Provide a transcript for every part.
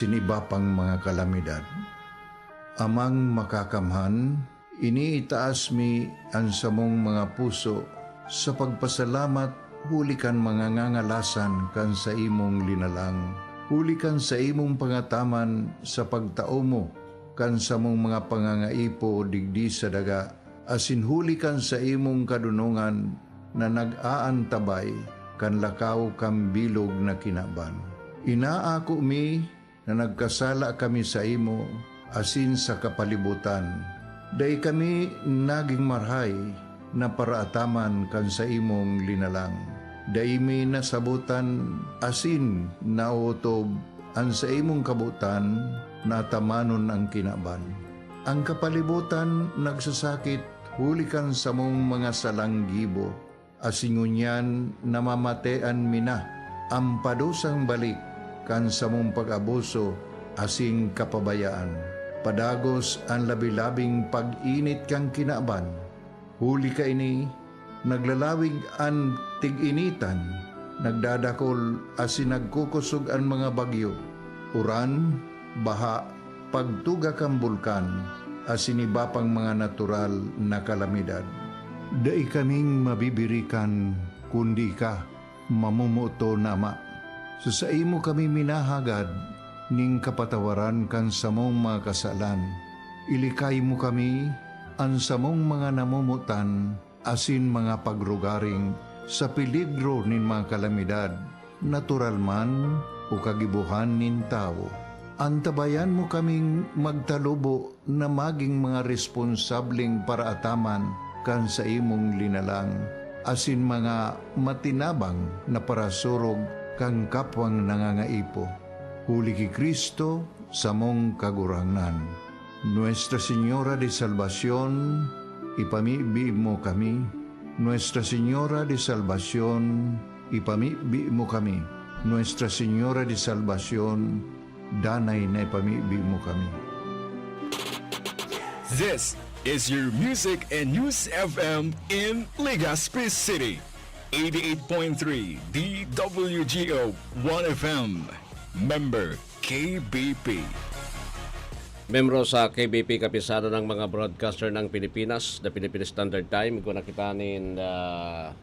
siniba pang mga kalamidad. Amang makakamhan, iniitaas mi ang samong mga puso sa pagpasalamat huli kan mga ngangalasan kan sa imong linalang. Huli kan sa imong pangataman sa pagtao mo kan sa mong mga pangangaipo digdi sa daga. Asin huli kan sa imong kadunungan na nag-aantabay kan lakaw kam bilog na kinaban. Inaako mi na nagkasala kami sa imo asin sa kapalibutan. Day kami naging marhay na paraataman kan sa imong linalang. Day mi nasabutan asin nautob ang sa imong kabutan na tamanon ang kinaban. Ang kapalibutan nagsasakit huli kan sa mong mga salanggibo. Asingunyan namamatean mina ang padusang balik kan sa mong pag-abuso asing kapabayaan. Padagos ang labi-labing pag-init kang kinaban. Huli ka ini, naglalawig ang tig-initan, nagdadakol asin nagkukusog ang mga bagyo. Uran, baha, pagtuga kang bulkan, asin iba pang mga natural na kalamidad. Dai kaming mabibirikan kundi ka, mamumuto nama. Sa imo kami minahagad, ning kapatawaran kan samong mga kasalan. Ilikay mo kami, ang samong mga namumutan, asin mga pagrugaring, sa peligro nin mga kalamidad, natural man o kagibuhan nin tao. Antabayan mo kaming magtalubo na maging mga responsabling paraataman kan sa imong linalang, asin mga matinabang na parasurog kang kapwang nangangaipo. Huli ki Kristo sa mong kagurangnan. Nuestra Señora de Salvación, ipamibi mo kami. Nuestra Señora de Salvación, ipamibi mo kami. Nuestra Señora de Salvación, danay na ipamibi mo kami. This is your Music and News FM in Legazpi City. 88.3 DWGO 1FM. Member KBP. Membro sa KBP, kapisado ng mga broadcaster ng Pilipinas, the Philippine Standard Time. Kung nakita nin 3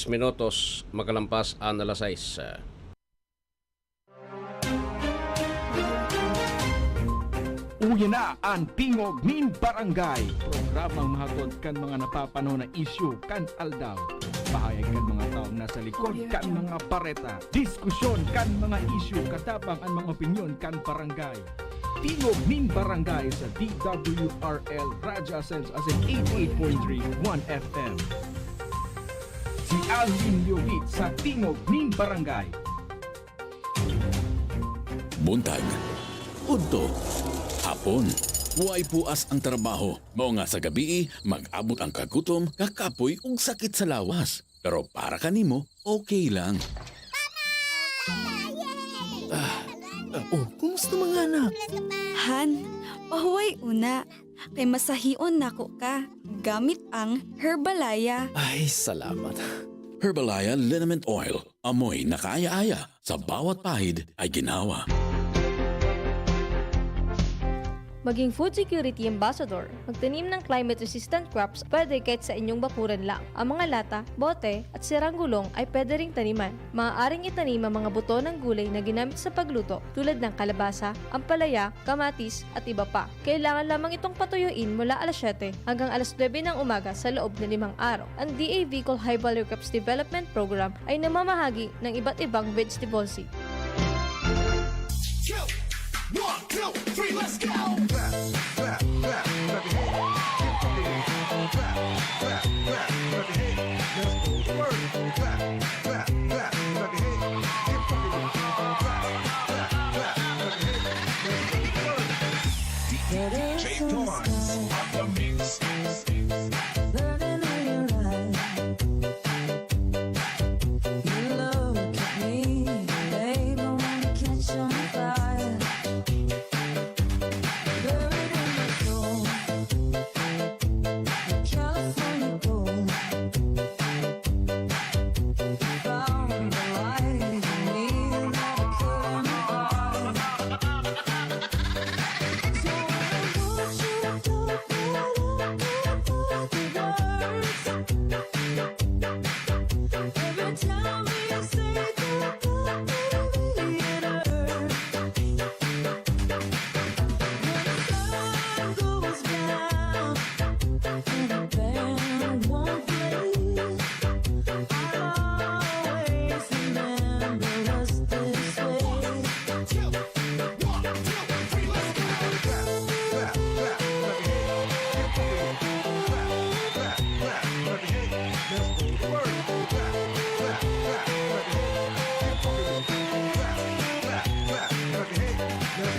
minutos makalampas ang alas 6. Uya na ang Tingog nin Barangay. Programang mahatod kan mga napapanahon na isyu kan aldaw. Pahayag kan mga taong nasa likod kan mga pareta. Diskusyon kan mga isyu katapang ang mga opinyon kan barangay. Tingog nin Barangay sa DWRL Radyo Ascens as in 88.3 1FM. Si Alvin Liogit sa Tingog nin Barangay. Buntag, udto, hapon, huway puas ang trabaho. Mao nga sa gabi, mag-abot ang kagutom, kakapoy ug sakit sa lawas. Pero para kanimo, okay lang. Kumusta mga anak? Han, pahuway una. Kay masahion nako ka. Gamit ang Herbalaya. Ay, salamat. Herbalaya Liniment Oil. Amoy na kaaya-aya. Sa bawat pahid ay ginawa. Maging food security ambassador. Magtanim ng climate-resistant crops pwede kahit sa inyong bakuran lang. Ang mga lata, bote, at sirang gulong ay pwede ring taniman. Maaaring itanim ang mga buto ng gulay na ginamit sa pagluto tulad ng kalabasa, ampalaya, kamatis, at iba pa. Kailangan lamang itong patuyuin mula alas 7 hanggang alas 9 ng umaga sa loob ng 5 araw. Ang DAV High Value Crops Development Program ay namamahagi ng iba't ibang vegetable seed. 1, 2, 3, let's go!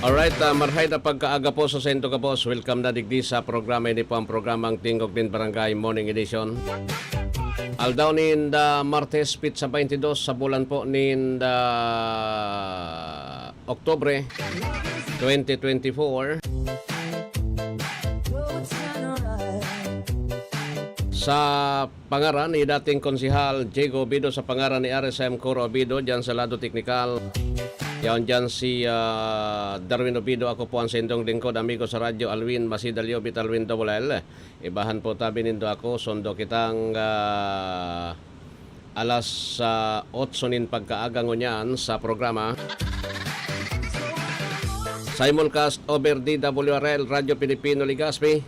Alright, marhay na pagkaaga po sa Sento Kapos. Welcome na digdi sa programa ini po ang programang Tingog din Barangay Morning Edition. Aldaw ninda Martes Pizza 22 sa bulan po ninda Oktubre 2024. Sa pangaran ni dating konsihal Diego Obido, sa pangaran ni RSM Coro Obido, dyan sa lado teknikal. Yan dyan si Darwin Obido. Ako po ang sendong lingkod, amigo sa radyo Alwin Masidalio Bitalwin Double. Ibahan po tabi nindo ako. Sondo kitang alas 8 nin pagkaagang ngunyan sa programa. Simulcast over DWRL Radyo Pilipino Legazpi.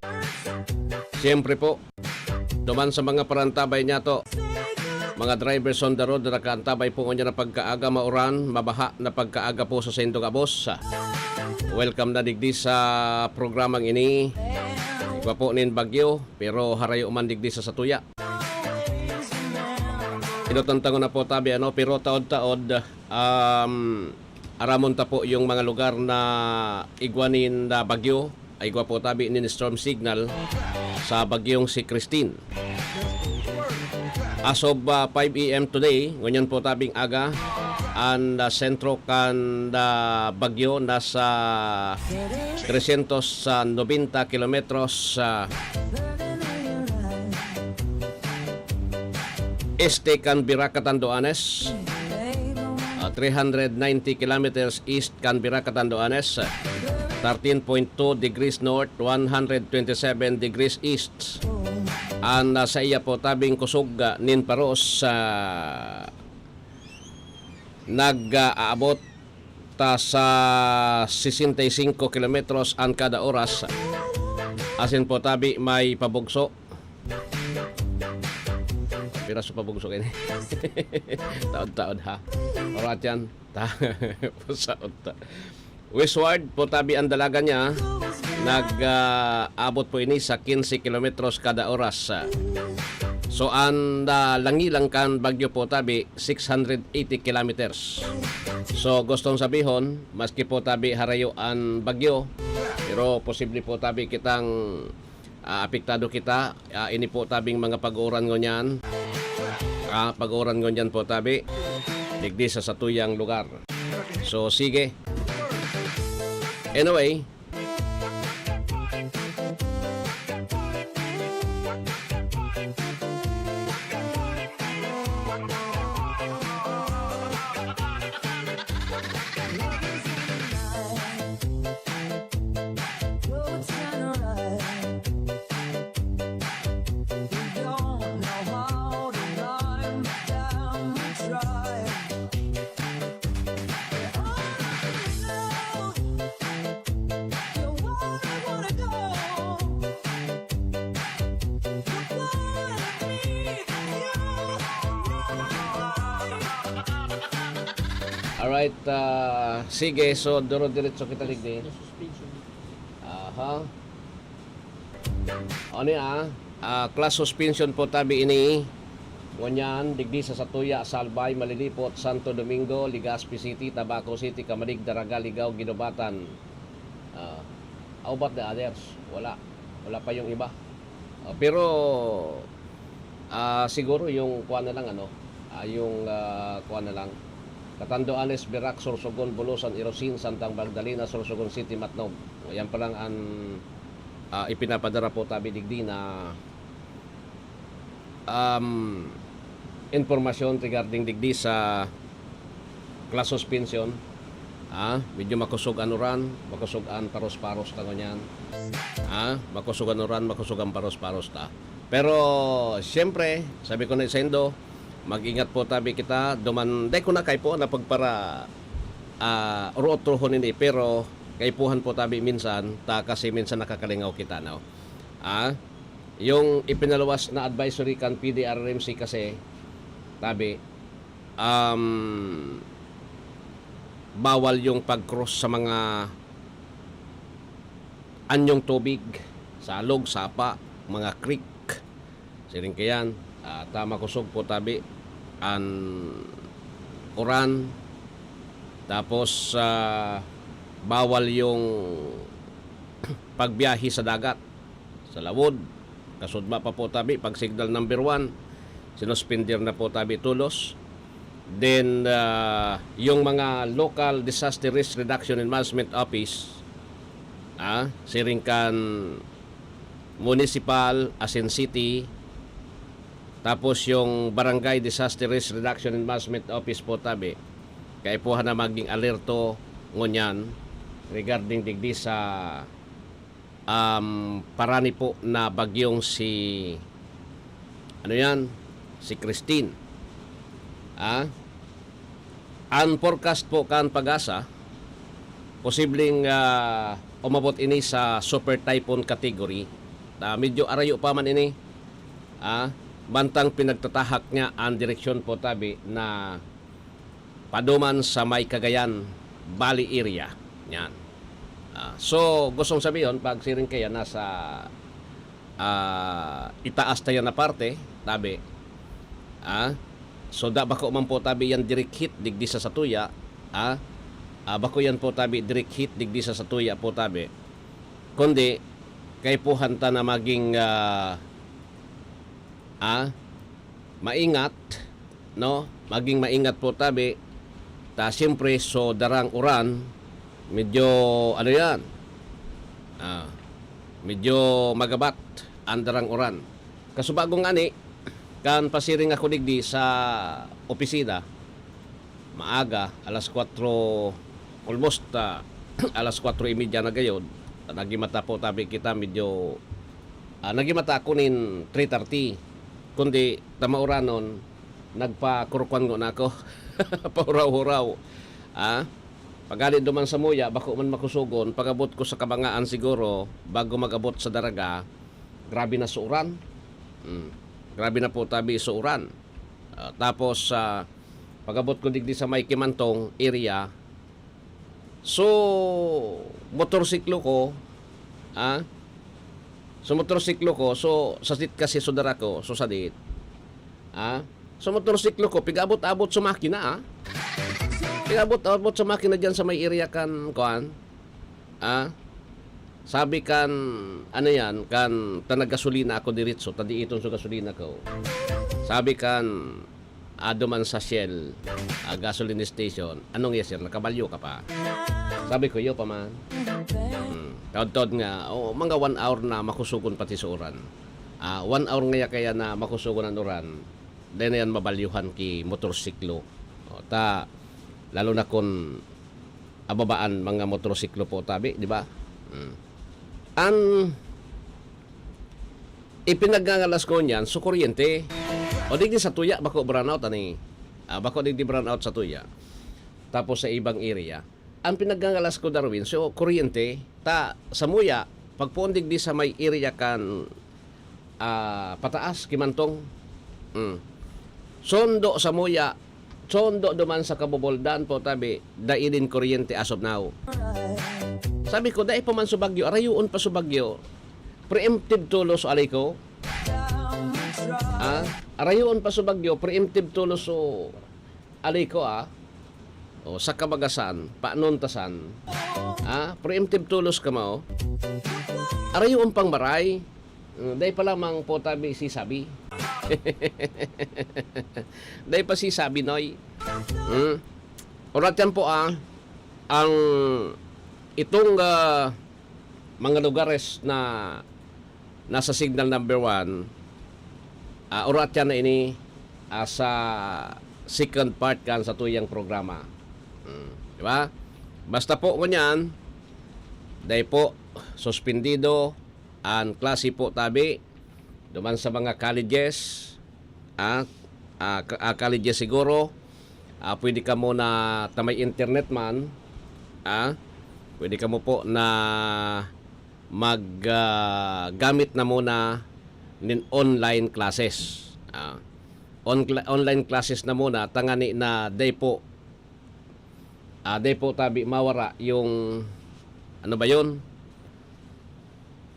Siyempre po, duman sa mga parantabay niya to, mga drivers on the road na nakaantabay po niya na pagkaaga mauran, mabaha na pagkaaga po sa Sento Kapos. Welcome na digdi sa programang ini. Iba po nin bagyo, pero harayo man digdi sa Satuya. Inutantango na po tabi, pero taod-taod, aramon ta po yung mga lugar na igwanin na bagyo. Ay igwa po tabi nin storm signal sa bagyong si Christine. As of 5 a.m. today, ngunyan po tabing aga, ang sentro kan bagyo nasa 390 kilometros este kan Birakatan Doanes, 390 kilometers east kan Birakatan Doanes, 13.2 degrees north, 127 degrees east. Ang sa iya po tabing kusog nin paros nag-aabot ta sa 65 kilometros ang kada oras. Asin po tabi may pabugso. Piraso pabugso kayo. Taod-taod ha. Orat yan. Pusaot ta. Westward po tabi ang dalaga niya, nag-abot po ini sa 15 kilometros kada oras. So ang langilang kan bagyo po tabi 680 kilometers. So gustong sabihon, maski po tabi harayo ang bagyo, pero posible po tabi kitang apektado kita. Ini po tabing mga pag-uran ngonyan. Pag-uran ngonyan po tabi digdi sa satuyang lugar. So sige. Anyway, alright, sige, so duro-diretso kita ligdi. Aha. Ano class suspension po tabi ini. Ngunyan, digdi sa Satuya, Salbay, Malilipot, Santo Domingo, Legazpi City, Tabaco City, Camalig, Daraga, Ligaw, Ginobatan. How about the others? Wala pa yung iba. Pero siguro yung kuha na lang kuha na lang. Catanduanes, Birac, Sorsogon, Bulusan, Irosin, Santang Magdalena, Sorsogon City, Matnog. Yan pa lang ang ipinapadara po tabi digdi na informasyon regarding digdi sa class suspension. Medyo makusog anuran, makusog an paros-paros ta nganyan. Makusog anuran, makusog an paros-paros ta. Pero siyempre, sabi ko na isendo, mag-ingat po tabi kita. Dumanday ko na kay po na pagpara urotrohon ini, pero kay puhan po tabi minsan ta kasi minsan nakakalingaw kita no. Yung ipinaluwas na advisory kan PDRMC kasi tabi bawal yung pag-cross sa mga anyong tubig, salog, sapa, mga creek. Siring kayan, tama kusog po tabi an uran, tapos bawal yung pagbiyahe sa dagat, sa lawod. Kasudma pa po tabi, pag signal number 1, sinuspindir na po tabi tulos. Then, yung mga local disaster risk reduction and management office, Siringkan Municipal, Asin City, tapos yung Barangay Disaster Risk Reduction and Management Office po tabi, kaya po na maging alerto ngunyan regarding digdi sa parani po na bagyong si si Christine. Ang forecast po kan Pag-asa, posibleng umabot ini sa super typhoon category. Medyo arayo pa man ini. Bantang pinagtatahak niya ang direksyon po tabi na paduman sa may Cagayan Valley area. Yan. So, gustong sabihin, pag siring kaya nasa itaas tayo na parte, tabi, so da bako man po tabi yan direct hit digdi sa Satuya, bako yan po tabi direct hit digdi sa Satuya po tabi, kundi kay po hanta na maging maingat, no, maging maingat po tabi. Ta siyempre so darang uran medyo yan, medyo magabat ang darang uran. Kasubagong ani kan pasiring ako digdi sa opisina maaga, alas 4, almost alas 4:30 na gayod. Nagimata po tabi kita medyo nagimata ako nin 3:30, kundi tamauranon nagpakurkwan ko na ako. Pauraw-uraw. Pagalit duman sa muya, bako man makusugon, pagabot ko sa Kabangaan siguro, bago magabot sa Daraga, grabe na suuran. Grabe na po tabi suuran. Tapos, pagabot ko digdi sa may Kimantong area, so, motorsiklo ko, so, sasit kasi sudara ko, so sadit, so, motorsiklo ko, pigabot-abot sa makina, Pigabot-abot sa makina dyan sa may area kan, sabi kan, yan, kan, tanagasolina ako diritso, tadi itong sa gasolina ko. Sabi kan, duman sa Shell, gasoline station, anong yes, sir, nakabalyo ka pa? Sabi ko, yo pa man. Taod-taod nga, mga 1 hour na makusugon pati sa uran. 1 hour nga kaya na makusugon ang uran. Then yan mabalyuhan ki motorsiklo. Lalo na kung ababaan mga motorsiklo po tabi, di ba? Ang ipinaggangalas ko niyan, so kuryente. O digdi sa tuya, bako brownout ani. Bako digdi brownout sa tuya. Tapos sa ibang area. Ang pinaggangalas ko Darwin, so kuryente, sa muya, pagpuon digdi sa may area kan pataas, Kimantong. Sondo sa muya, sondo duman sa Kaboboldan po tabi, dainin kuryente as of now. Sabi ko, dahil pa man subagyo, arayuon pa subagyo, preemptive tulos alay ko. Arayuon pa subagyo, preemptive tulos so alay ko o sa Kabagasan, paanontasan, preemptive tulos ka mo. Arayuon pang maray, dahil pa lamang po tabi si sabi. Dahil pa si sabi noy. Urat yan po ang itong mga lugares na nasa signal number 1, urat yan na ini sa second part kan sa tuyang programa. Diba? Basta po kunyan, dahil po suspendido ang klase po tabi duman sa mga colleges, colleges siguro, pwede ka mo na tamay internet man, pwede ka mo po na maggamit na muna nin online classes. Online classes na muna, tangani na day po tabi mawara yung, ano ba yun?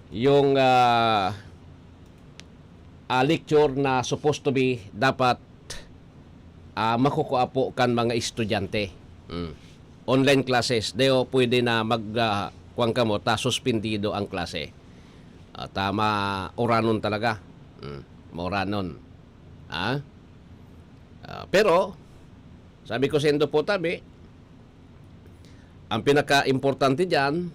Yung lecture na supposed to be dapat makukuha po kan mga estudyante. online classes. Deo pwede na kuwang ka mo, ta suspendido ang klase. Tama, oranon talaga. Moranon. Pero, sabi ko sa Indo po tabi, ang pinaka-importante dyan,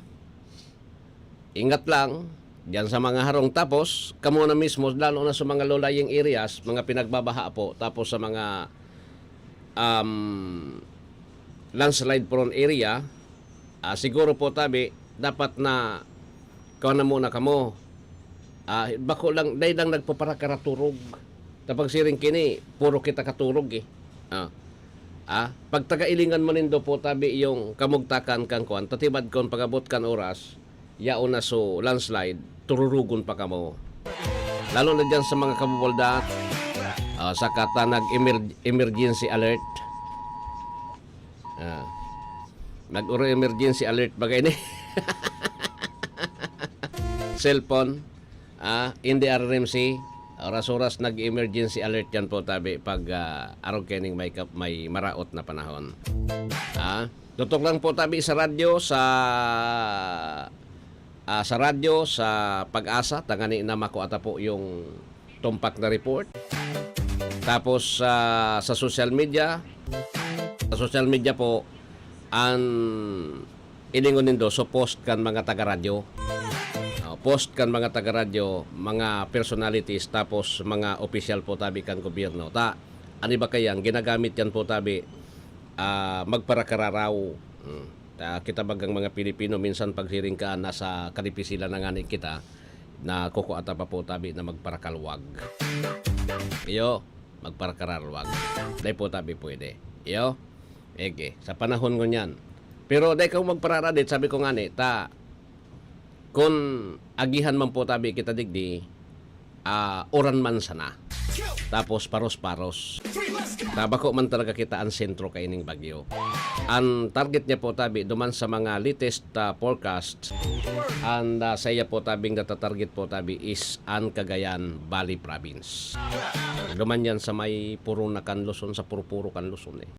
ingat lang, dyan sa mga harong. Tapos, kamo na mismo, lalo na sa mga low-lying areas, mga pinagbabaha po, tapos sa mga landslide prone area, siguro po tabi, dapat na kawan na muna kamo. Bako lang, dahil lang nagpaparakaraturog. Tapag siring kini, puro kita katurog eh. Pag taga-ilingan mo nindo po tabi yung kamugtakan kang kuan, tatibad kon pagabot kan oras, yaon na so landslide, tururugon pa kamo. Lalo na dyan sa mga kabubolda, sa kata nag-emergency alert. Nag-emergency alert bagay ni. Cellphone, in the RMC, oras-oras nag-emergency alert yan po tabi pag araw kening may maraot na panahon. Tutok lang po tabi sa radyo sa Pag-asa, tangani na mako ata po yung tumpak na report. Tapos sa social media po ang iningon nindo so post kan mga taga-radyo. Post kan mga taga-radyo, mga personalities, tapos mga official po tabi kan gobyerno. Ani ba kayang ginagamit yan po tabi magparakararaw. Kita bagang mga Pilipino, minsan paghiring ka, nasa kalipisila na nga kita, na kukuata pa po tabi na magparakalwag. Iyo, magparakararwag. Dahil po tabi pwede. Iyo, ege, sa panahon ko niyan. Pero dahil kung magpararadit, sabi ko nga ni, kung agihan man po tabi kita digdi, oran man sana. Tapos paros-paros. Tabako man talaga kita ang sentro kaining bagyo. Ang target niya po tabi, duman sa mga latest forecast, and sa iya po tabing data-target po tabi is ang Cagayan Valley Province. Duman yan sa may puro na Kanluson, sa puro-puro Kanluson eh.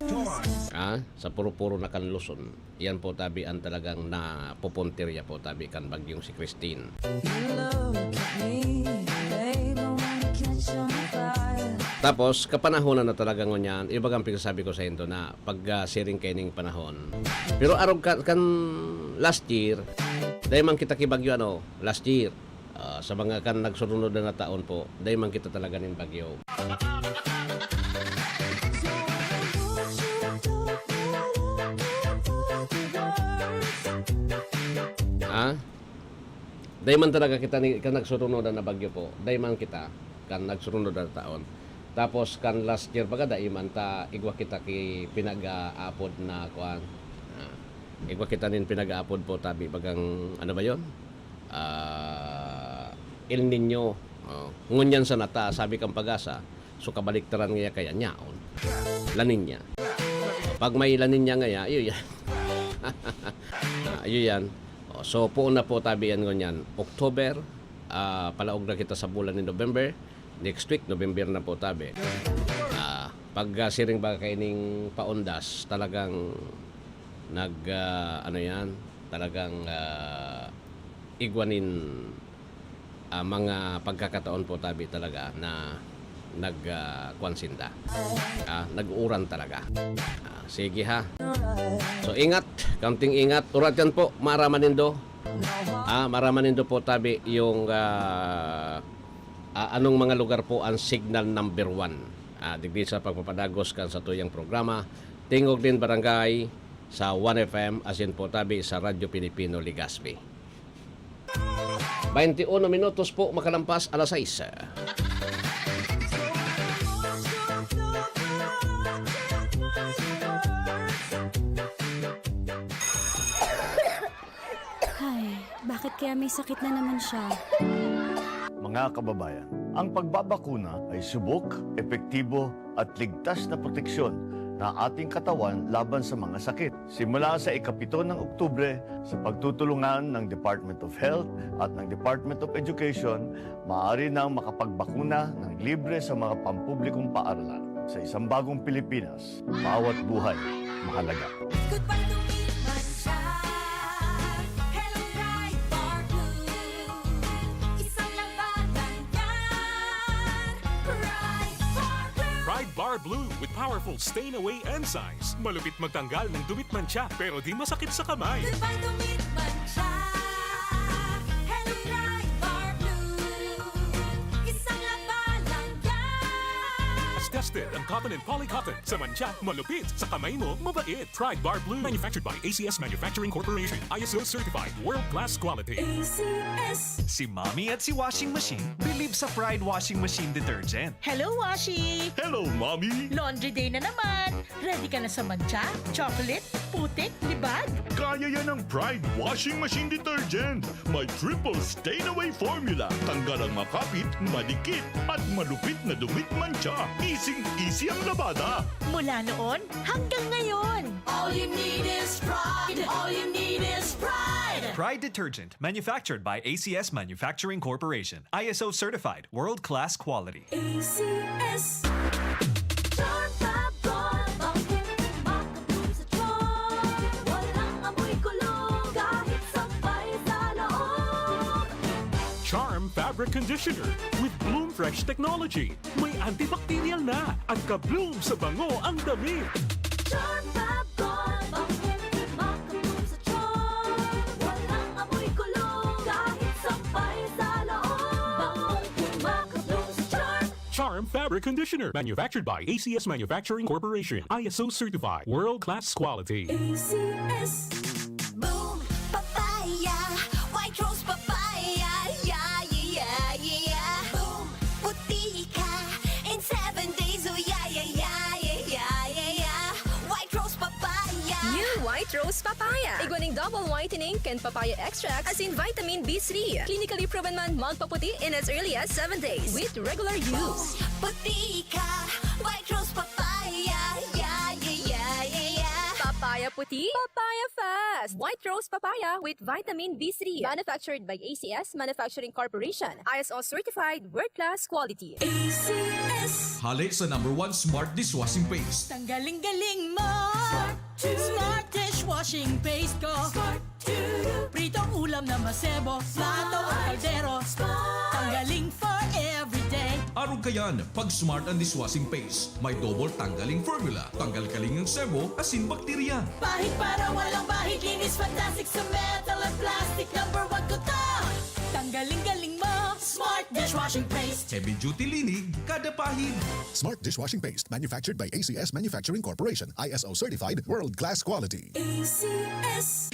Sa puro-puro na Kanluson. Yan po tabi ang talagang napupuntirya po tabi kan bagyong si Christine. Tapos, kapanahonan na talaga ngunyan, ibagang pinasabi ko sa ito na pag-sharing kaining panahon. Pero araw kan last year, dahil man kita kibagyo last year, sa mga kan nagsunod na taon po, dahil man kita talaga nin bagyo. Dahil man talaga kita kan nagsunod na bagyo po, dahil man kita kan nagsunod na taon. Tapos kan last year baga daiman ta igwa kita ki pinag-aapod na kuan. Igwa kita nin pinag-aapod po tabi bagang ano ba 'yon? El Nino. Ngunyan sa nata sabi kang Pag-asa, so kabaliktaran nga kaya nyaon. La Niña. Pag may La Niña nga iyo yan. Iyo yan. So po na po tabi yan ngunyan. October, palaog na kita sa bulan ni November. Next week, November na po tabi. Pag siring ba kaining paundas, talagang talagang igwanin mga pagkakataon po tabi talaga na nagkwansinda. Nag-uuran talaga. Sige ha. So ingat, kaunting ingat. Urat yan po, maramanindo. Maramanindo po tabi yung anong mga lugar po ang signal number 1. Digdi sa pagpapadagos kan sa tuyang programa. Tingog din barangay sa 1FM asin po tabi sa Radyo Pilipino Legazpi. 21 minutos po makalampas alas 6. Ay, bakit kaya may sakit na naman siya? Mga kababayan, ang pagbabakuna ay subok, epektibo at ligtas na proteksyon na ating katawan laban sa mga sakit. Simula sa ika-7 ng Oktubre, sa pagtutulungan ng Department of Health at ng Department of Education, maaari nang makapagbakuna ng libre sa mga pampublikong paaralan. Sa isang bagong Pilipinas, bawat buhay mahalaga. Goodbye to me. Bar Blue with powerful stain-away enzymes. Malupit magtanggal ng dumit mancha pero di masakit sa kamay. As tested ang cotton and polycotton. Sa mancha, malupit. Sa kamay mo, mabait. Pride Bar Blue. Manufactured by ACS Manufacturing Corporation. ISO certified. World-class quality. Si Mommy at si Washing Machine believe sa Pride Washing Machine Detergent. Hello, Washi! Hello, Mommy! Laundry day na naman! Ready ka na sa mancha, chocolate, putik, libag? Kaya yan ang Pride Washing Machine Detergent. May triple stain-away formula. Tanggal ang makapit, madikit, at malupit na dumit mancha. Easy ang labada. Mula noon hanggang ngayon. All you need is pride. All you need is pride. Pride Detergent, manufactured by ACS Manufacturing Corporation. ISO certified, world-class quality. ACS. Charm Fabric Conditioner with Bloom Fresh Technology. May antibacterial na at ka-bloom sa bango ang damit. Charm Fab-Gone. Bakit makabloom sa charm? Walang amoy kulong kahit sampay sa loob. Bakit makabloom sa charm? Charm Fabric Conditioner. Manufactured by ACS Manufacturing Corporation. ISO certified. World-class quality. ACS. Boom, papaya. White rose papaya. Yeah, yeah, yeah. Boom, puti ka. In 7 days, oh yeah, yeah, yeah, yeah, yeah, yeah. White rose papaya. New White Rose Papaya. Iguaning double whitening and papaya extract as in vitamin B3. Clinically proven man magpaputi in as early as 7 days with regular use. Puti ka. White rose papaya. Yeah, yeah, yeah, yeah, yeah. Papaya puti, papaya fast. White Rose Papaya with vitamin B3. Manufactured by ACS Manufacturing Corporation. ISO certified world-class quality. ACS. Hali sa #1 Smart Dishwashing Paste. Tanggaling-galing mo! Smart dishwashing paste ko! Pritong ulam na masebo, plato o kaldero. Tanggaling for everyday. Araw kayan, pag Smart ang Dishwashing Paste, may double tanggaling formula. Tanggal kaling ng sebo, asin bakterya. Bahid para walang bahid, linis fantastic sa metal at plastic. #1 ko to! Tanggaling-galing mo! Smart dishwashing paste. Heavy duty linig, kada pahid. Smart Dishwashing Paste, manufactured by ACS Manufacturing Corporation. ISO certified, world-class quality. ACS.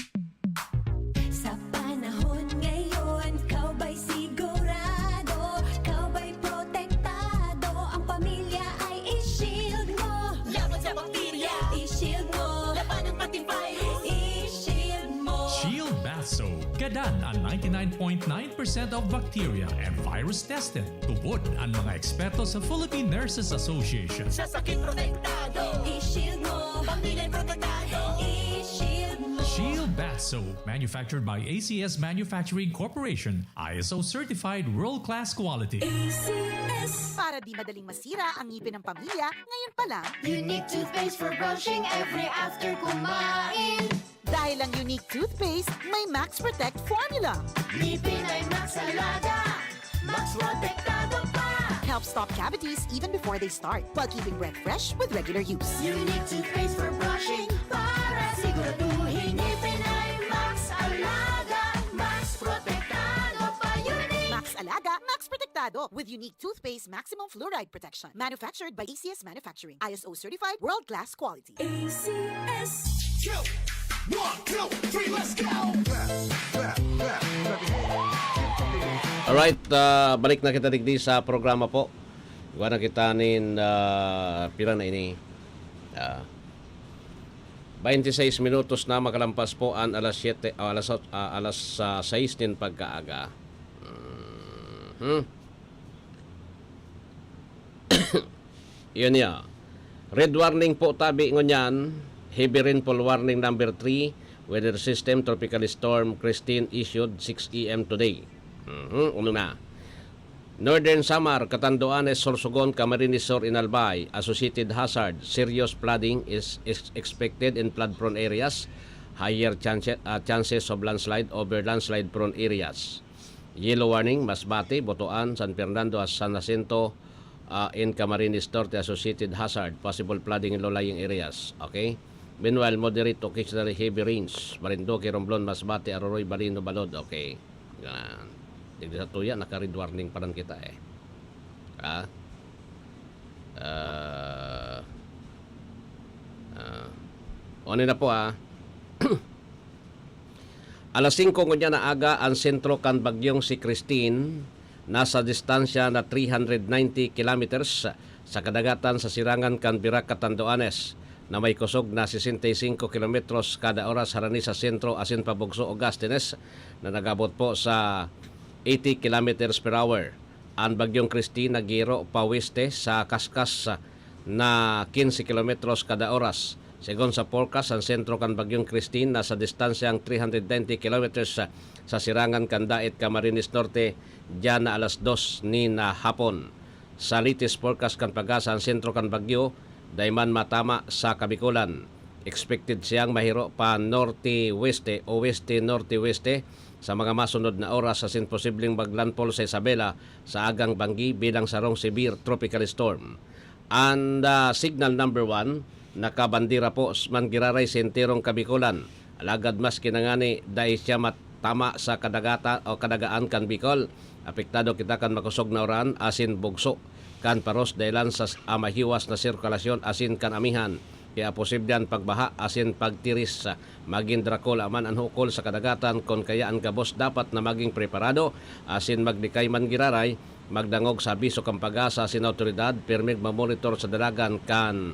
Sa panahon ngayon, kau ba'y sigurado? Kau ba'y protektado? Ang pamilya ay i-shield mo. Laban sa bakterya, I-shield mo. laban ng pati virus. I-shield mo. Shield Bath Soap. Gadan ang 99.9% of bacteria and virus tested. Tubod ang mga eksperto sa Philippine Nurses Association. Sa sakit protektado, I-shield mo. pamilya protektado. I-shield mo. Shield Bath Soap. Manufactured by ACS Manufacturing Corporation. ISO certified world-class quality. ACS. Para di madaling masira ang ngipin ng pamilya, ngayon pa lang, Unique toothpaste for brushing every after kumain. dahil ang unique toothpaste, may Max Protect formula. Ngipin ay Max Alaga. Max protektado pa. Helps stop cavities even before they start, while keeping breath fresh with regular use. Unique toothpaste for brushing para siguraduhin ngipin ay Max Alaga. Max protektado pa. Unique. Max Alaga, Max Protectado with unique toothpaste maximum fluoride protection. Manufactured by ACS Manufacturing. ISO certified world-class quality. ACS. 1, 2, 3, let's go! Alright, balik na kita digdi sa programa po. Iwan na kita nin pila na ini. 26 minutos na makalampas po ang alas 7 alas 6 din pagkaaga. Yun ya. Red warning po tabi ngunyan. Heavy rainfall warning number 3. Weather system tropical storm Christine issued 6 a.m. today. Uno na. Northern Samar, Catanduanes, Sorsogon, Camarines Sur, Inalbay. Associated hazard. Serious flooding is expected in flood-prone areas. Higher chances of landslide over landslide-prone areas. Yellow warning, Masbate, Botoan, San Fernando, San Jacinto, in Camarines Norte associated hazard, possible flooding in low-lying areas. Okay? Meanwhile, moderate to occasionally heavy rains. Marinduque, Romblon, Masbate, Aroroy, Balino, Balod. Okay. Yan. Hindi sa tuya, naka-red warning pa rin kita eh. Ano na po Alas 5 ngunya na aga ang sentro kan bagyong si Christine, nasa distansya na 390 kilometers sa kadagatan sa sirangan kan Birac, Catanduanes, na may kusog na 65 kilometros kada oras harani sa sentro asin pabugso Augustines na nagabot po sa 80 kilometers per hour. Ang bagyong Christine nagiro pa weste sa kaskas na 15 kilometros kada oras. Segon sa forecast, ang sentro kan bagyong Christine nasa distansyang 390 kilometers sa sirangan kan Daet, Camarines Norte, diyan na alas 2 ni na hapon. Sa latest forecast kan pag-asa, ang sentro kan bagyo dayman matama sa Kabikulan. Expected siyang mahiro pa norte-weste o weste-norte-weste sa mga masunod na oras asin posibleng maglandfall sa Isabela sa agang banggi bilang sarong severe tropical storm. And signal number 1, nakabandira po mangiraray senterong Kabikulan. Alagad mas kinangani dahil siya matama sa kadagata o kadagaan kan Bicol. Apektado kita kan makusog na oran asin bugso kan paros dahilan sa amahiwas na sirkulasyon asin kan amihan. Kaya posibleng pagbaha asin pagtiris maging drakol aman ang hukol sa kadagatan kon kaya ang kabos dapat na maging preparado asin magdikay man giraray magdangog sa abiso kang pag-asa asin autoridad permig mamonitor sa dalagan kan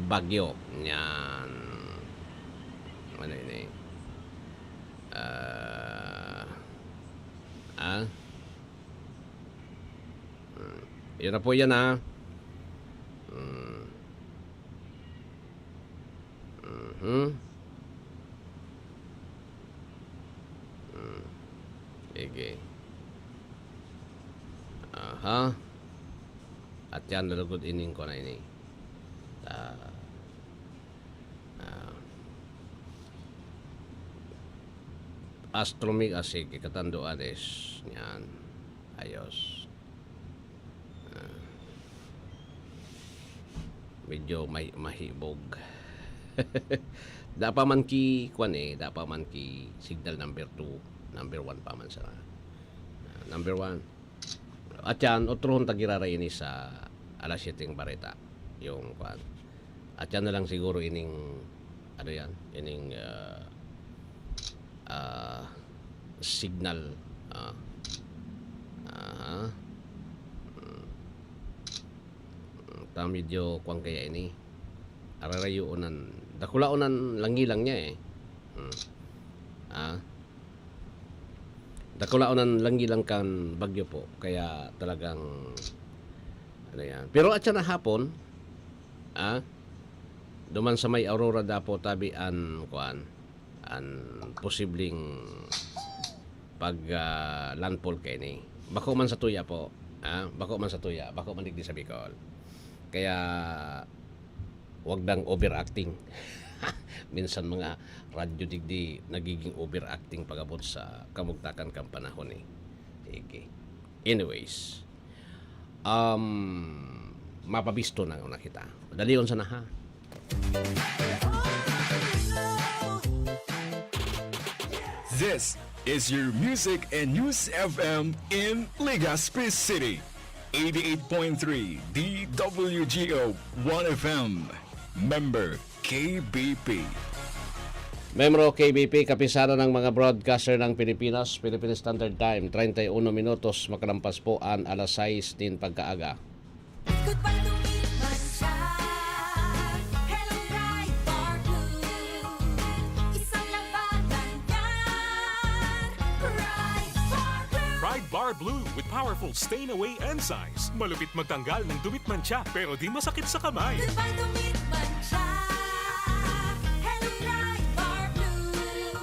bagyo. Yan. Ano yun eh? Yun na po yan Sige. At yan, nalugod ining ko na ini. Astromig asik Catanduanes. Yan. Ayos. Medyo mahibog. Dapa man ki dapa man ki signal number 2, number 1 pa man sa number 1. At yan, otron tagirara ini sa alas 7 bareta yung kwan. At yan na lang siguro ining ano yan, ining signal medyo kwan kaya ini ararayo unan dakula unan langilang niya dakula unan langilang kan bagyo po kaya talagang ano yan. Pero at siya na hapon duman sa may aurora dapo tabi an kwan an posibleng pag landfall kay ni bako man sa tuya po bako man digdi sa Bicol. Kaya wag dang overacting. Minsan mga radyo digdi nagiging overacting pagabot sa kamugtakan kang panahon eh. Okay. Anyways, mapabisto na kita. Dalion sa na ha. This is your Music and News FM in Legazpi City. 88.3 DWGO 1FM. Member KBP. Membro KBP, kapisano ng mga broadcaster ng Pilipinas, Philippine Standard Time, 31 minutos makalampas po ang alas 6 din pagkaaga. Bar Blue with powerful stain-away enzymes. Malupit magtanggal ng dumit mancha pero di masakit sa kamay. Goodbye dumit mancha. Hello Bright Bar Blue.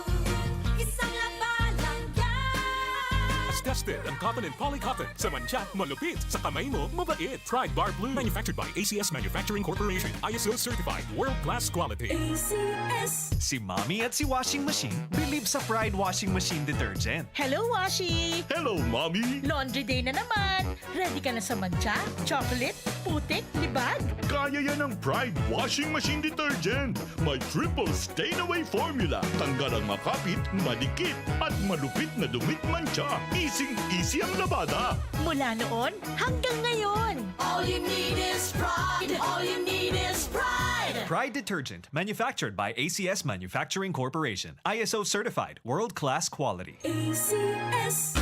Isang laban lang yan. tested ang cotton and polycotton. Sa mantsa, malupit. Sa kamay mo, mabait. Pride Bar Blue. Manufactured by ACS Manufacturing Corporation. ISO certified. World-class quality. ACS. Si Mommy at si Washing Machine believe sa Pride Washing Machine Detergent. Hello, Washi! Hello, Mommy! Laundry day na naman! Ready ka na sa mancha, chocolate, putik, libag? Kaya yan ang Pride Washing Machine Detergent. May triple stain-away formula. Tanggal ang makapit, madikit, at malupit na dumit mancha. Easy ang labada. Mula noon hanggang ngayon. All you need is pride. All you need is pride. Pride Detergent, manufactured by ACS Manufacturing Corporation. ISO certified. World-class quality. ACS.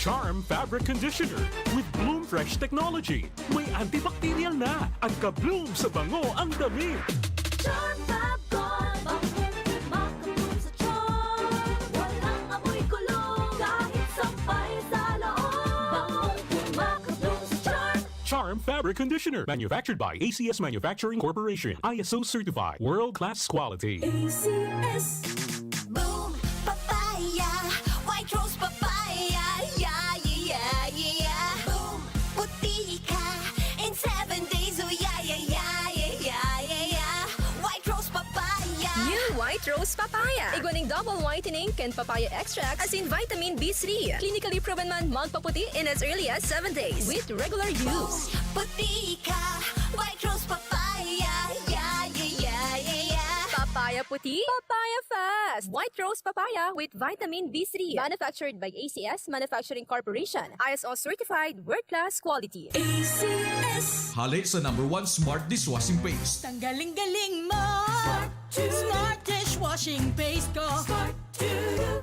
Charm Fabric Conditioner with Bloom Fresh Technology. May antibacterial na at ka-bloom sa bango ang damit. Charm Fabric Conditioner, manufactured by ACS Manufacturing Corporation. ISO certified. World-class quality. ACS. Boom, papaya, white rose papaya, yeah, yeah, yeah. Boom, puti ka in 7 days, oh yeah, yeah, yeah, yeah, yeah, yeah. White rose papaya. New White Rose Papaya. Iguaning double whitening and papaya extract as in vitamin B3. Clinically proven man magpaputi in as early as 7 days with regular use. Puti ka, white rose papaya, yeah, yeah, yeah, yeah, yeah. Papaya puti, papaya fast. White Rose Papaya with vitamin B3. Manufactured by ACS Manufacturing Corporation. ISO certified world-class quality. ACS. Halik sa #1 Smart Dishwashing Paste. Tanggaling-galing mo. Smart dishwashing paste ko.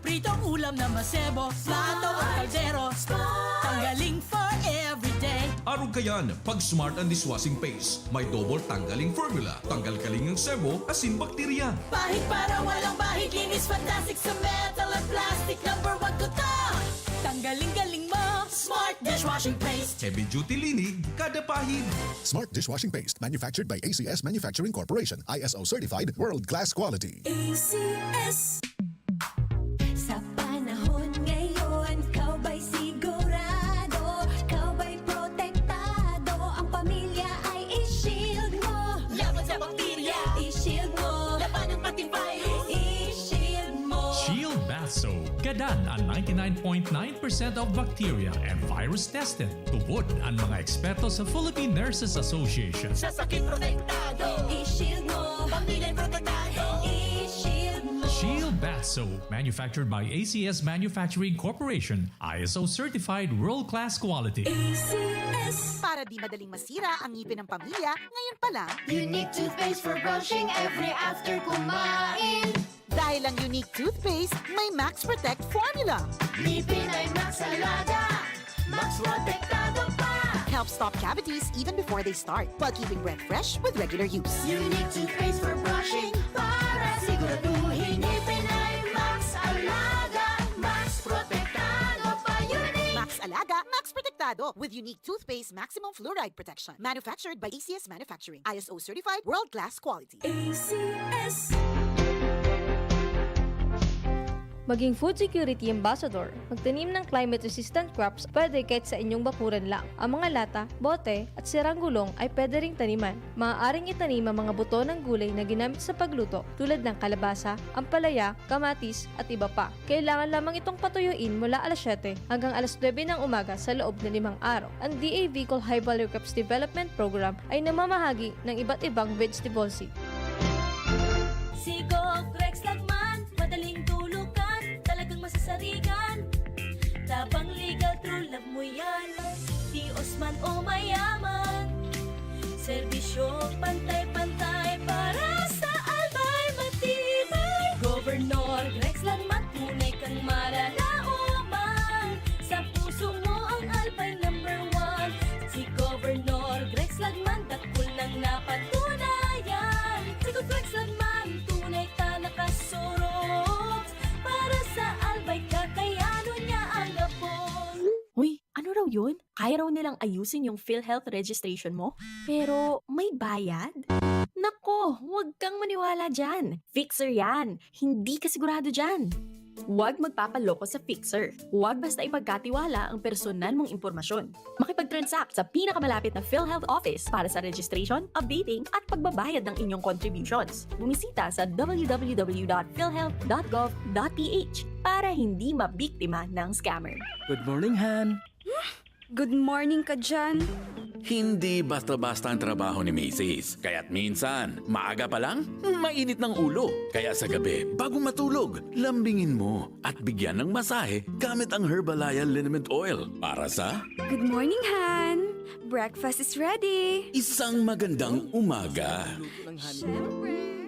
Pritong ulam na masebo, plato at kaldero. Tanggaling for everyday. Arog kayan, pag Smart and Dishwashing Paste, may double tanggaling formula. Tanggal kaling ng sebo, asin bakterya. Bahid para walang bahid, linis fantastic sa metal at plastic. #1 ko to. Tanggaling-galing mo. Smart dishwashing paste. Heavy duty linig, kada pahid. Smart Dishwashing Paste, manufactured by ACS Manufacturing Corporation. ISO certified, world-class quality. ACS. Sa panahon ngayon, kau ba'y sigurado? Kau ba'y protektado? Ang pamilya ay i-shield mo. Laban sa bakterya. I-shield mo. Laban ng pating virus. I-shield mo. Shield Bath Soap. Gadan ang 99.9% of bacteria and virus tested. Tubod ang mga eksperto sa Philippine Nurses Association. Sa sakit protektado. I-shield mo. Pamilya protektado. I-shield mo. Shield Bath Soap, manufactured by ACS Manufacturing Corporation. ISO certified world-class quality. ACS. Para di madaling masira ang ngipin ng pamilya, ngayon pa lang, Unique toothpaste for brushing every after kumain. dahil ang unique toothpaste, may Max Protect formula. Ngipin ay Max Alaga. Max protektado pa. Helps stop cavities even before they start, while keeping breath fresh with regular use. Unique toothpaste for brushing para siguraduhin ngipin ay Max Alaga. Max protektado pa. Unique. Max Alaga, Max Protectado with unique toothpaste maximum fluoride protection. Manufactured by ACS Manufacturing. ISO certified, world-class quality. ACS. Maging food security ambassador. Magtanim ng climate-resistant crops pwede kahit sa inyong bakuran lang. Ang mga lata, bote, at sirang gulong ay pwede ring taniman. Maaaring itanim ang mga buto ng gulay na ginamit sa pagluto tulad ng kalabasa, ampalaya, kamatis, at iba pa. Kailangan lamang itong patuyuin mula alas 7 hanggang alas 9 ng umaga sa loob ng 5 araw. Ang DA Bicol High Value Crops Development Program ay namamahagi ng iba't ibang vegetable seed. Sigog, Rex Lagman, madaling tulukan, talagang masasarigan. Tabang legal, true love mo yan. Di Osman o mayaman. Serbisyo, pantay-pantay para sa albay matibay. Governor Rex Lagman, tunay kang malalaman. Sa puso mo ang albay #1. Si Governor Rex Lagman, dakul nang napatunayan. Sigog Rex Lagman, tunay ka nakasurot. Para sa albay, kakayano niya ang lapon. Uy, ano raw yun? Kaya raw nilang ayusin yung PhilHealth registration mo? Pero may bayad? Nako, huwag kang maniwala dyan. Fixer yan. Hindi ka sigurado dyan. Huwag magpapaloko sa Fixer. Huwag basta ipagkatiwala ang personal mong impormasyon. Makipag-transact sa pinakamalapit na PhilHealth office para sa registration, updating at pagbabayad ng inyong contributions. Bumisita sa www.philhealth.gov.ph para hindi mabiktima ng scammer. Good morning, Han. Good morning ka dyan. Hindi basta-basta ang trabaho ni Macy's. Kaya't minsan, maaga pa lang, mainit ng ulo. Kaya sa gabi, bago matulog, lambingin mo at bigyan ng masahe gamit ang Herbalaya Liniment Oil. Para sa Good morning, Han. Breakfast is ready. isang magandang umaga.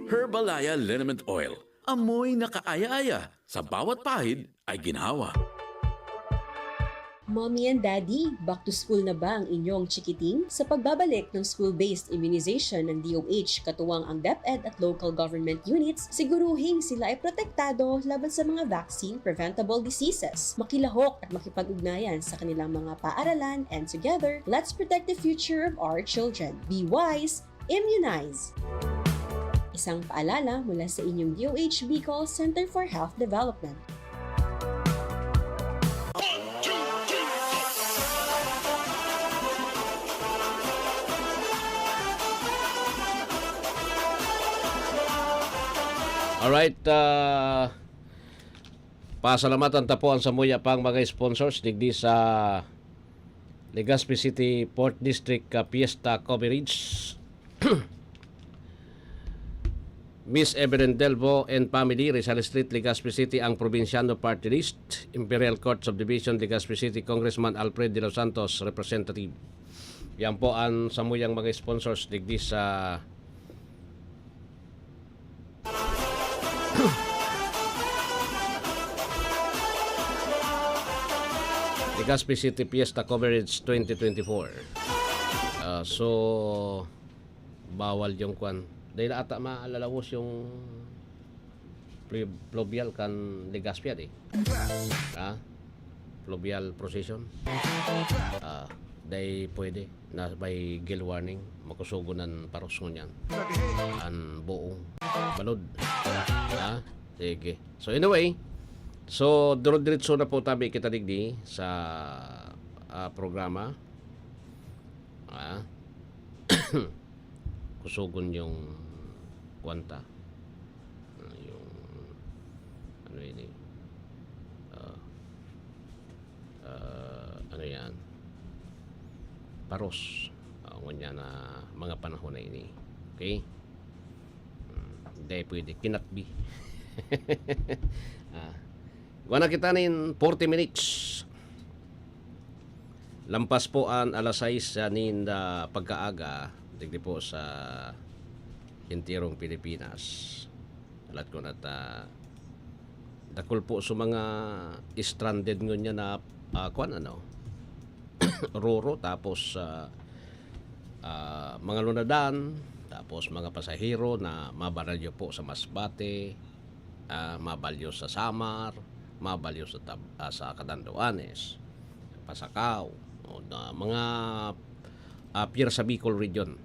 Herbalaya Liniment Oil. Amoy na kaaya-aya. Sa bawat pahid ay ginhawa. Mommy and Daddy, back to school na ba ang inyong chikiting? Sa pagbabalik ng school-based immunization ng DOH katuwang ang DepEd at local government units, siguruhing sila ay protektado laban sa mga vaccine-preventable diseases. Makilahok at makipag-ugnayan sa kanilang mga paaralan, and together, let's protect the future of our children. Be wise, immunize! Isang paalala mula sa inyong DOH Bicol Center for Health Development. Alright, pasalamatan tapuan sa muya pang mga sponsors digdi sa Legazpi City Port District Fiesta Coverage. Miss Evelyn Delvo and family, Rizal Street, Legazpi City, ang Provinciano Party List, Imperial Court Subdivision, Legazpi City, Congressman Alfred De Los Santos, Representative. Yan po ang samuyang mga sponsors digdi sa Legazpi City Fiesta Coverage 2024. So bawal yung kwan. Dahil ata maalalawos yung fluvial kan Legazpi eh. Fluvial procession. Dahil pwede na may gill warning makusugunan paros ngunyan. An buong balod. Sige. So anyway, so diretso na po tabi kita digdi sa programa. Kusugon yung kwanta. Yung ano ini? Ano yan? Paros. Ngunyan na mga panahon na ini. Okay? Hindi pwede. Cannot be. Wala kita nin 40 minutes. Lampas po ang alas 6 nin pagkaaga digdi po sa Hintirong Pilipinas. Alat ko na dakol po sa mga stranded ngunya na kwan ano roro tapos mga lunadan tapos mga pasahero na mabaralyo po sa Masbate, mabalyo sa Samar, mabalyo sa Catanduanes, Pasakaw, mga pier sa Bicol region.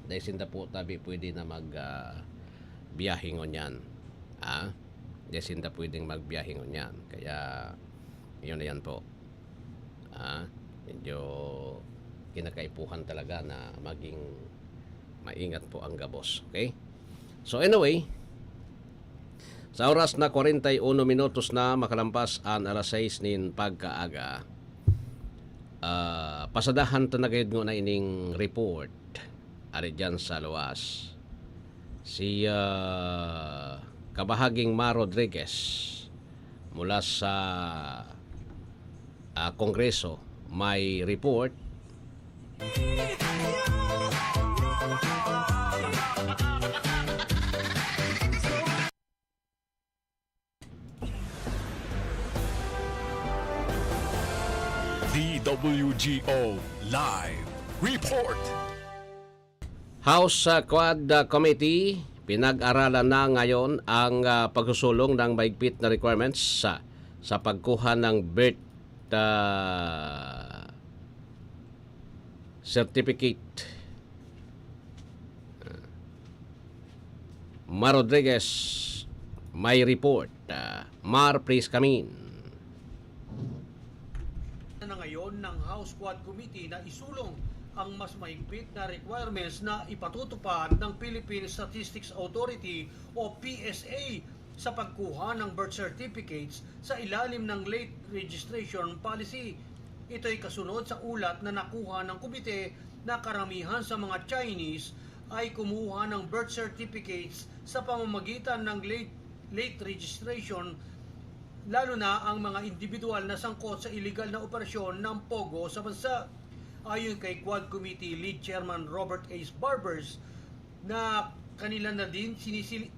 Dahil sinta po tabi pwede na biyahe ngon yan. Dahil sinta pwedeng magbiyahe ngon yan. Kaya yun na yan po. Medyo kinakaipuhan talaga na maging maingat po ang gabos. Okay? So anyway, sa oras na 41 minutos na makalampas ang alas 6 nin pagkaaga, pasadahan to na gayud nga na ining report ari dyan sa luwas. Si Kabahaging Ma Rodriguez mula sa Kongreso may report DWGO Live Report. House Quad Committee pinag-aralan na ngayon ang pagsusulong ng mahigpit na requirements sa pagkuha ng birth certificate. Mar Rodriguez, may report. Mar, please come in. Na ngayon ng House Quad Committee na isulong ang mas mahigpit na requirements na ipatutupad ng Philippine Statistics Authority o PSA sa pagkuha ng birth certificates sa ilalim ng late registration policy. Ito ay kasunod sa ulat na nakuha ng komite na karamihan sa mga Chinese ay kumuha ng birth certificates sa pamamagitan ng late registration, lalo na ang mga individual na sangkot sa illegal na operasyon ng POGO sa bansa. Ayon kay Quad Committee Lead Chairman Robert A. Barbers, na kanila na din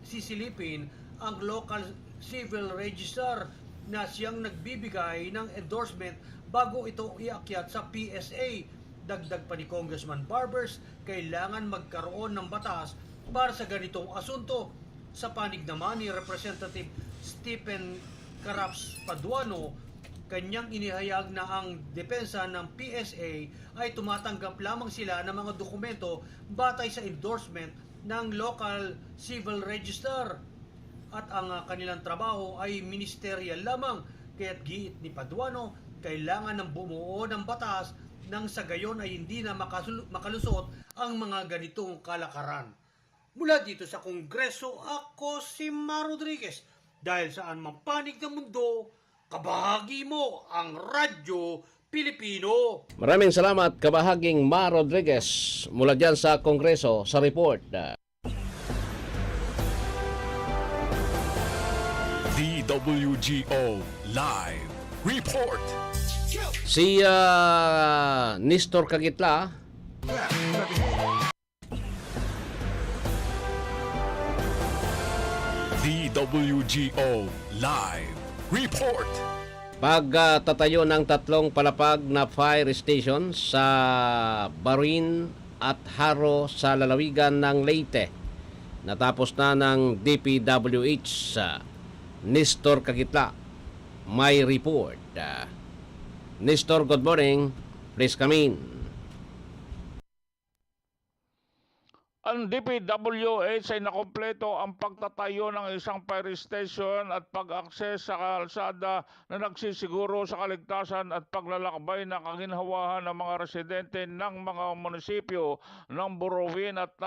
sisilipin ang local civil register na siyang nagbibigay ng endorsement bago ito iakyat sa PSA. Dagdag pa ni Congressman Barbers, kailangan magkaroon ng batas para sa ganitong asunto. Sa panig naman ni Representative Stephen Caraps Paduano, kanyang inihayag na ang depensa ng PSA ay tumatanggap lamang sila ng mga dokumento batay sa endorsement ng local civil register at ang kanilang trabaho ay ministerial lamang. Kaya't giit ni Paduano, kailangan ng bumuo ng batas nang sa gayon ay hindi na makalusot ang mga ganitong kalakaran. Mula dito sa Kongreso, ako si Mar Rodriguez. Dahil saan man panig ng mundo, kabahagi mo ang Radyo Pilipino. Maraming salamat, kabahaging Mar Rodriguez, mula dyan sa Kongreso sa report. DWGO Live Report. Si Nestor Kagitla, DWGO Live Report. pagtatayo ng 3 palapag na fire station sa Barin at Haro sa lalawigan ng Leyte. Natapos na ng DPWH. Nestor Kagitla, may report. Nestor, good morning. Please come in. Ang DPWH ay nakompleto ang pagtatayo ng isang fire station at pag-akses sa kalsada na nagsisiguro sa kaligtasan at paglalakbay ng kaginhawahan ng mga residente ng mga munisipyo ng Buruwin at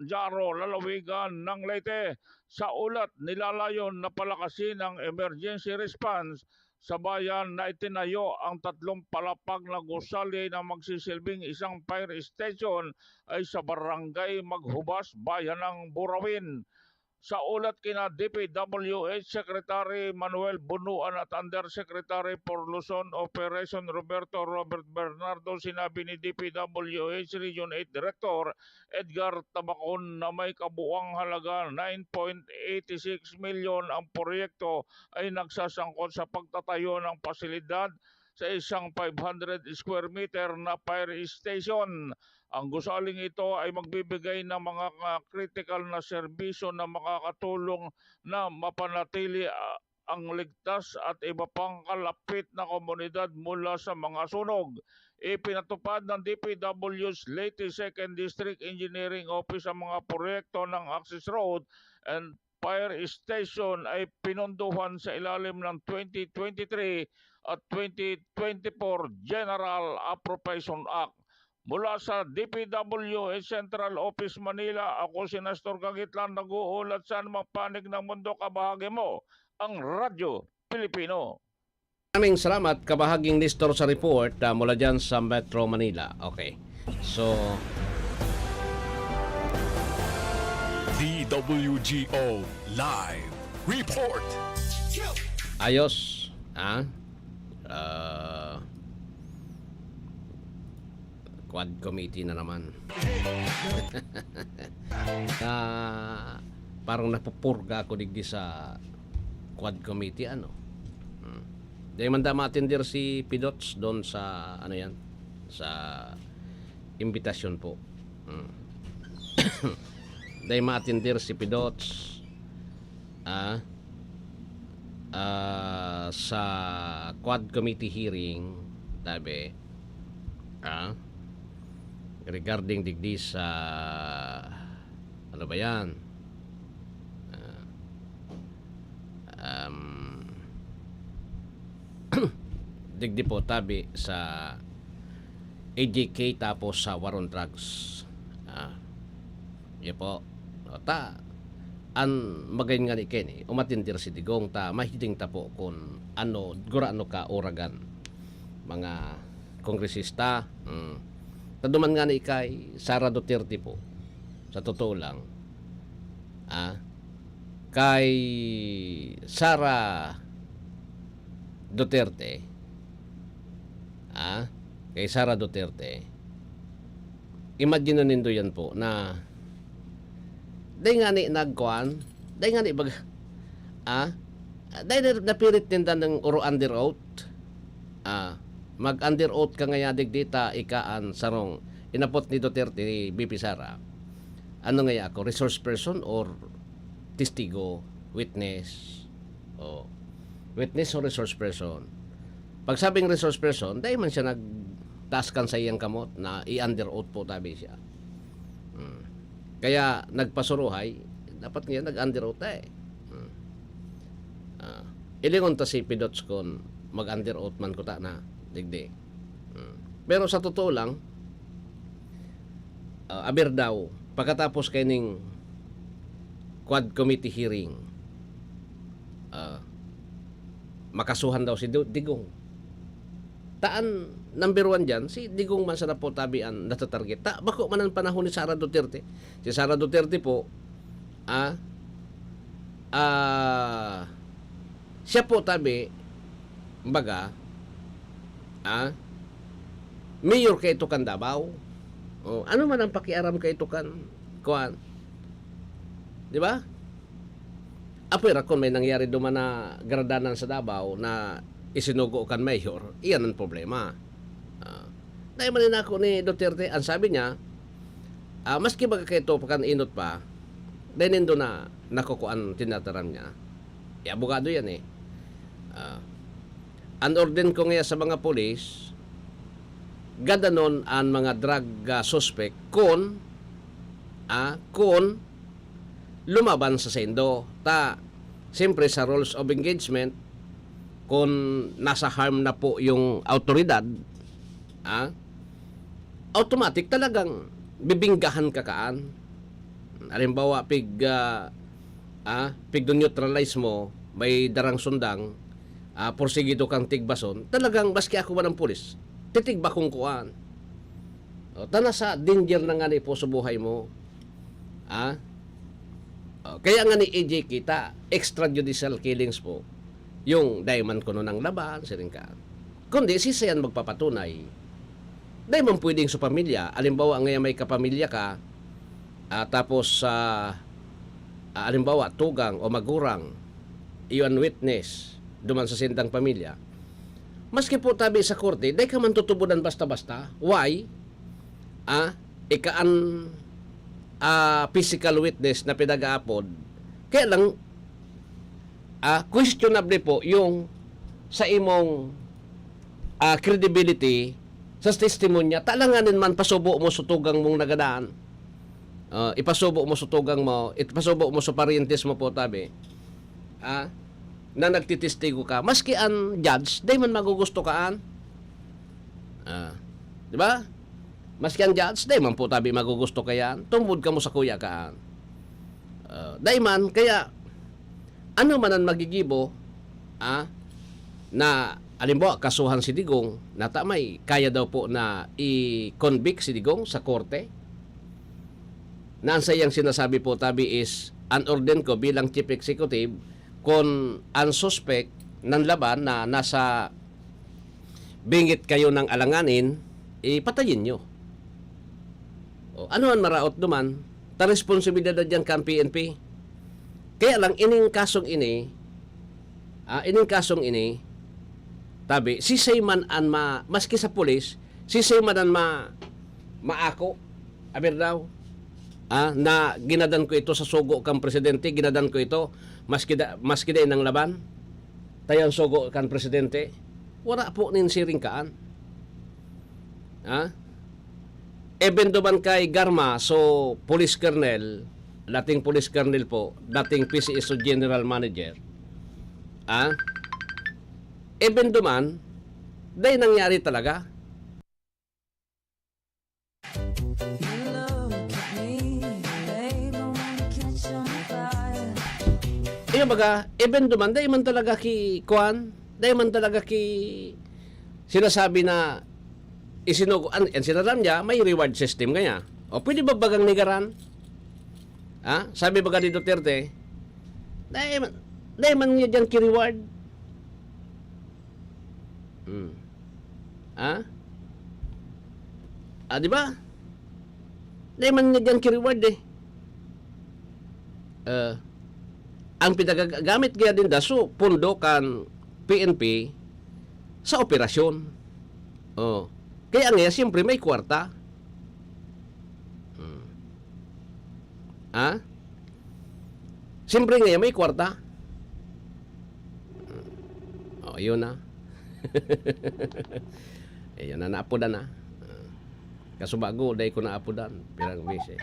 Jaro, lalawigan ng Leyte. Sa ulat, nilalayon na palakasin ang emergency response sa bayan na itinayo ang 3 palapag na gusali na magsisilbing isang fire station ay sa barangay Maghubas, bayan ng Burawin. Sa ulat kina DPWH Secretary Manuel Bunuan at Undersecretary for Luzon Operation Robert Bernardo, sinabi ni DPWH Region 8 Director Edgar Tabacon na may kabuuang halaga 9.86 milyon ang proyekto ay nagsasangkot sa pagtatayo ng pasilidad sa isang 500 square meter na fire station. Ang gusaling ito ay magbibigay ng mga critical na serbisyo na makakatulong na mapanatili ang ligtas at iba pang kalapit na komunidad mula sa mga sunog. Ipinatupad ng DPW's Leyte 2nd District Engineering Office ang mga proyekto ng Access Road and Fire Station ay pinunduhan sa ilalim ng 2023 at 2024 General Appropriation Act. Mula sa DPWH Central Office Manila, ako si Nestor Kagitlan, nag-uulat sa anumang panig ng mundo, kabahagi mo ang Radyo Pilipino. Maraming salamat, kabahaging Nestor, sa report mula dyan sa Metro Manila. Okay, so DWGO Live Report. ayos, Quad Committee na naman. Parang napupurga ako digdi sa Quad Committee, Dahil man ma-attender si Pidots doon sa sa imbitasyon po. Dahil ma-attender si Pidots sa Quad Committee hearing, tabi, regarding digdi sa ano ba yan? Digdi po tabi sa AJK tapos sa war on drugs. Yan po. Ta an magayon nga ni Kenny umatindir si Digong ta mahiting ta po kung ano gura ano ka oragan mga kongresista. Taduman nga ni kay Sara Duterte po sa totoo lang kay Sara Duterte kay Sara Duterte imagine nindo yan po na day nga ni nagkuan day nga ni bag day napirit ninda ng uro under oath mag under oath ka nga digdita ikaan sarong inapot ni Duterte ni BP Sara ano nga ako resource person or testigo witness witness or resource person. Pag sabing resource person, dahil man siya nagtaskan sa iyang kamot na i-under oath po tabi siya. Kaya nagpasuruhay, dapat nga nag-under oath ilingon ta si Pidots kon mag-under oath man ko ta na digdi. Pero sa totoo lang, aber daw, pagkatapos kaining Quad Committee hearing, makasuhan daw si Digong. Taan number 1 dyan, si Digong man sa napotabian natatarget. Bako man ang panahon ni Sara Duterte. Si Sara Duterte po, siya po tabi, baga, mayor kay Tukan Davao. Ano man ang pakiaram kay Tukan, kuan. Di ba? Apira kung may nangyari duman na gradanan sa Davao na isinugo kan mayor, iyan ang problema. Dahil manin ako ni Duterte, ang sabi niya, maski baga kayo ito pakan inot pa, dahil nindo na nakukuan tinataran niya. Abogado yan eh. Unorden ko ngayon sa mga polis, gadanon ang mga drug suspect kung lumaban sa sendo. Siyempre sa rules of engagement, kung nasa harm na po yung autoridad, automatic talagang bibinggahan kakaan. Halimbawa, pig neutralize mo, may darang sundang, porsigido kang tigbason, talagang baski ako ba ng pulis, titigba kong kuan. Tana sa danger na nga ni po sa buhay mo. Kaya nga ni AJ kita, extrajudicial killings po, yung diamond kuno ng laban, siringkaan. Kundi sisayan magpapatunay. Dahil man pwedeng sa pamilya, alimbawa ngayon may kapamilya ka, tapos alimbawa tugang o magurang, iyon witness, duman sa sindang pamilya. Maski po tabi sa korte, dahil ka man tutubudan basta-basta. Why? Ikaan physical witness na pinag-aapod. Kaya lang, questionable po yung sa imong credibility sa testimonya. Talanganin man pasubo mo sa tugang mong nagadaan. Ipasubo mo sa tugang mo, ipasubo mo sa parientes mo po tabi. Na nagtitistigo ka. Maski ang judge, di man magugusto kaan. Di ba? Maski ang judge, di man po tabi magugusto kayan. Tungod ka mo sa kuya kaan. Di man, kaya ano man ang magigibo na alimbawa kasuhan si Digong na tamay kaya daw po na i-convict si Digong sa korte. Na ang sayang sinasabi po tabi is unorden ko bilang chief executive kung ang suspect ng laban na nasa bingit kayo ng alanganin, ipatayin nyo. Ano ang maraot duman? Ta responsibilidad dyan kang PNP. Kaya lang, ining kasong ini, tabi, sisay man an maski sa pulis, sisay man an maako, aber daw, na ginadan ko ito sa sugo kang presidente, ginadan ko ito, maski da inang laban, tayang sugo kang presidente, wala po nin siring kaan. even duman kay Garma, so police colonel, dating police colonel po, dating PCSO general manager, even duman, dahil nangyari talaga. Iyo baga, even duman, dahil man talaga ki Kuan, dahil man talaga ki sinasabi na isinuguan, and sinaram niya, may reward system kaya. O pwede ba bagang nigaran? Sabi baga ni Duterte, dahil man niya dyan ki-reward. Di ba? Dahil man niya dyan ki-reward ang pinagagamit kaya din daso, pundo kan PNP sa operasyon. Kaya nga, siyempre may kwarta. Siyempre nga, may kwarta. Yun na. Yun na, naapudan na. Kasubago, dahil ko naapudan. Pirang bise.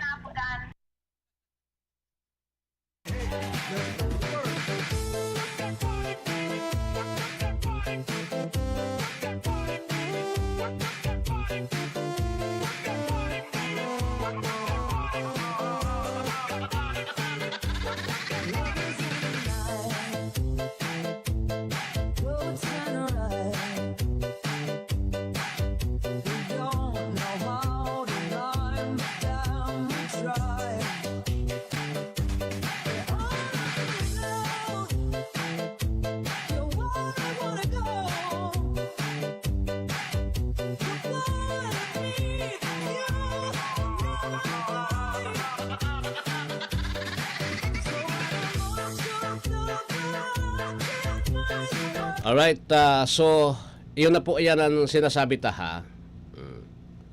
Alright, so yun na po, yan ang sinasabi ta ha.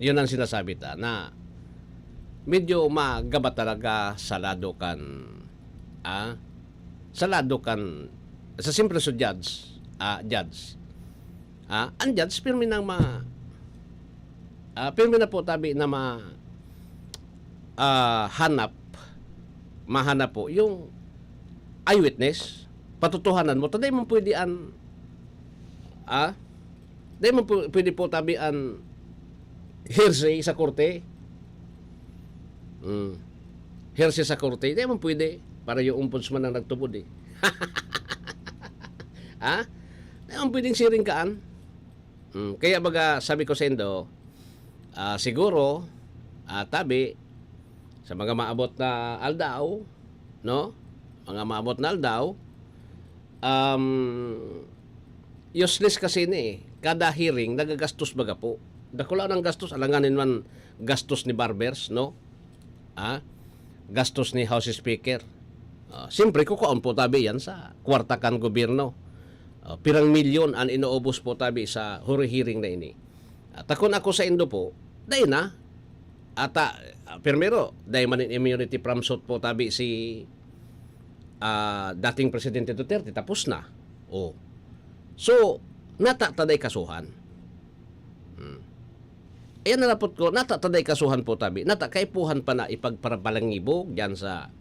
Yun ang sinasabi ta na medyo magaba talaga sa lado kan sa simple so judge ang judge pirmi nang pirmi na po tabi na mahanap po yung eyewitness, patutuhanan mo. Taday mo pwede dahil mo pwede po tabian hearsay sa korte. Hearsay sa korte. Dahil mo pwede. Para yung ombudsman ang nagtubod Dahil mo pwedeng siringkaan. Kaya baga sabi ko sa Indo, siguro tabi sa mga maabot na aldaw, no? Mga maabot na aldaw, useless kasi kada hearing nagagastos baga po. Dakula ng gastos, alanganin man gastos ni barbers, no? Gastos ni House Speaker. Siyempre kukuon po tabi yan sa kwarta kan gobyerno. Pirang milyon ang inoobos po tabi sa hearing na ini. Takon ako sa Indo po, dahil na primero, dahil man immunity from suit po tabi si dating Presidente Duterte, tapos na. So, natataday kasuhan. Ayan nalapot ko, natataday kasuhan po tabi. Natakaipuhan pa na ipagparabalangibog dyan sa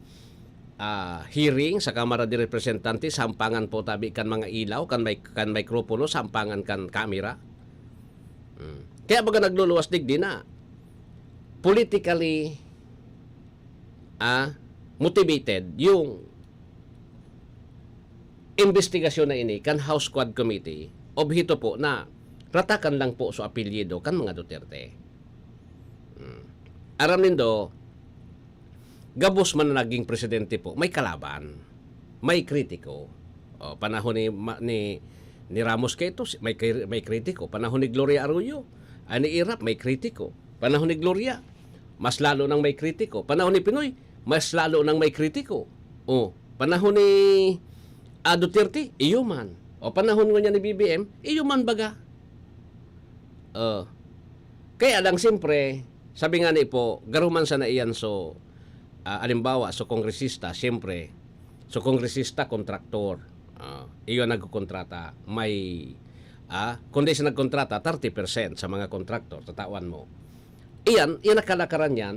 hearing sa Kamara de Representantes, sampangan po tabi kan mga ilaw, kan mikropono, sampangan kan kamera. Kaya baga nagluluwas digdi na politically motivated yung investigasyon na ini kan House Quad Committee obhito po na ratakan lang po sa apelyido kan mga Duterte. Aram nindo, gabos man na naging presidente po, may kalaban, may kritiko. Panahon ni Ramos Queto, may kritiko. Panahon ni Gloria Arroyo, ni Irap, may kritiko. Panahon ni Gloria, mas lalo nang may kritiko. Panahon ni Pinoy, mas lalo nang may kritiko. Panahon ni Duterte, iyo man. Panahon nga niya ni BBM, iyo man baga. Kaya lang siyempre, sabi nga ni po, garuman sa naiyan so, alimbawa, so kongresista, siyempre, so kongresista, kontraktor. Iyo nagkukontrata. May, kundi siya nagkontrata, 30% sa mga kontraktor, tatawan mo. Iyan nakalakaran yan,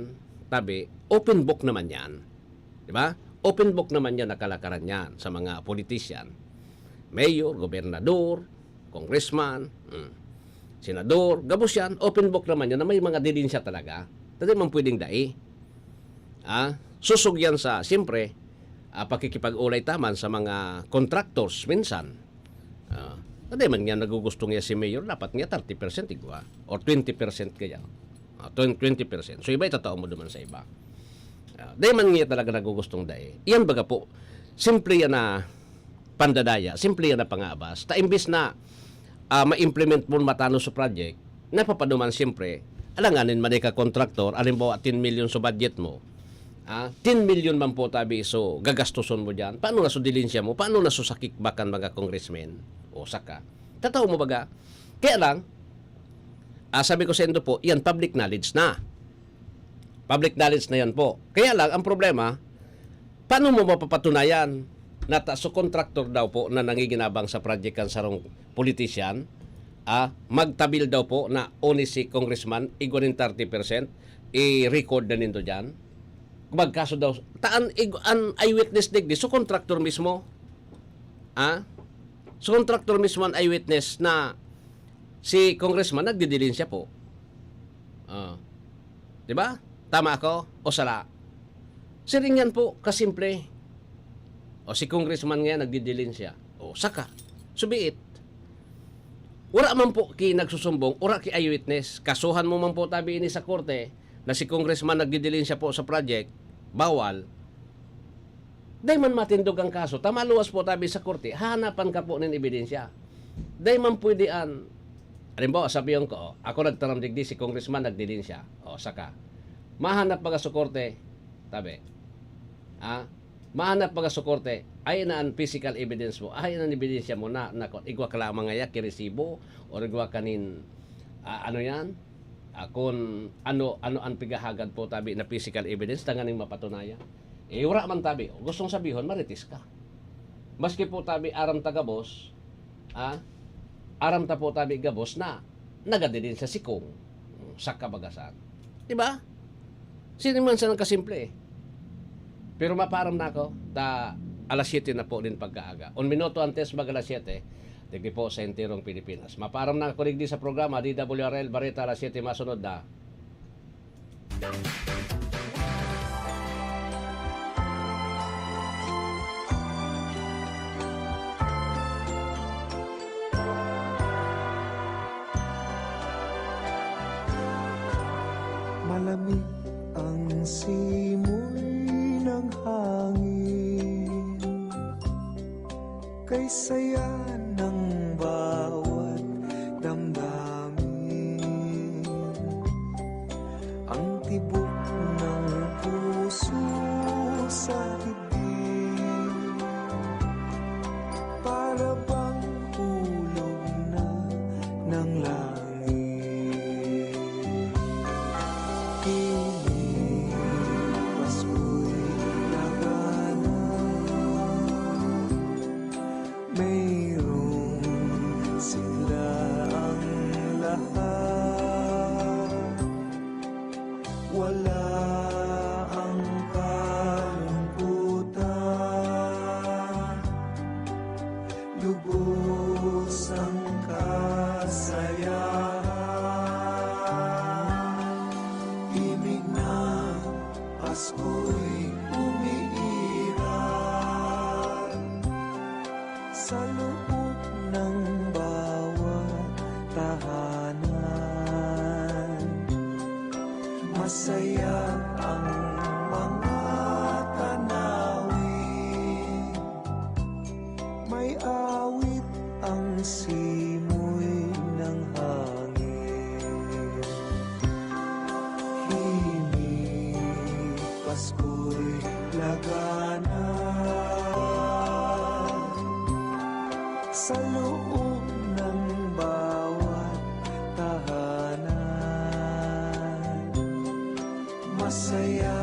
tabi, open book naman yan. Di ba? Open book naman yan, nakalakaran yan sa mga politician. Mayor, gobernador, congressman, senador, gabos yan, open book naman yan na may mga dilinsya talaga. Tadi man pwedeng dai. Susog yan sa, siyempre, pakikipag-ulay taman sa mga contractors minsan. Tadi man yan nagugustong niya si Mayor, dapat niya 30% igwa, or 20% kaya. 20%. So iba itatao mo naman sa iba. Dahil man niya talaga nagugustong dahil. Iyan baga po, simple yan na pandadaya, simple yan na pangabas. Ta imbis na ma-implement mo matano sa project, napapaduman siyempre, alanganin man ka kontraktor, alimbawa 10 million sa budget mo, 10 million man po tabi, so gagastuson mo dyan. Paano na sudilin siya mo? Paano na susakikbakan mga congressmen? O saka. Tataw mo baga? Kaya lang, sabi ko sa endo po, yan public knowledge na. Public knowledge na yan po. Kaya lang, ang problema, paano mo mapapatunayan na so contractor daw po na nangiginabang sa project kan sarong politician, magtabil daw po na only si congressman, iguanin 30%, i-record na nito dyan. Magkaso daw, taan an eyewitness digdi, so contractor mismo, so contractor mismo an eyewitness na si congressman nagdidilin siya po. Di ba? Tama ako o sala? Siringan po, kasimple. O si congressman nga nagdidilin siya. O saka, subiit. Wala man po ki nagsusumbong, wala ki eyewitness. Kasuhan mo man po tabi ini sa korte na si congressman nagdidilin siya po sa project, bawal. Dahil man matindog ang kaso, tamaluwas po tabi sa korte, hanapan ka po ng ebidensya. Dahil man pwede halimbawa, sabihin ko, ako nagtaramdig di, si congressman nagdilin siya. O saka, mahanap pa ka sa korte, tabi. Mahanap pa ka sa korte, ay na ang physical evidence mo, ay na ang ebidensya mo na igwa ka lamang nga kiresibo, o igwa kanin, ano yan, kung ano ang pigahagad po tabi na physical evidence, tanganing mapatunayan. Wala man tabi, gustong sabihin, maritis ka. Maski po tabi aram tagabos, aram ta po tabi gabos na nagadilin sa sikong sa kabagasan. Diba? Sino man sa nang kasimple. Pero maparam na ako, alas 7 na po din pagkaaga. 1 minuto antes mag alas 7, digdi po sa entirong Pilipinas. Maparam na ako digdi sa programa, DWRL Barita alas 7 masunod na. Malamig ang simoy ng hangin, kay saya ng bawat damdamin. Ang tibok ng puso sa dibdib, para bang hulog na ng langit. Sa loob ng bawat tahanan, masaya ang mga tanawin. May awit ang simoy ng hangin. Himig, Pasko'y lagana. Sa loob ng bawat tahanan, masaya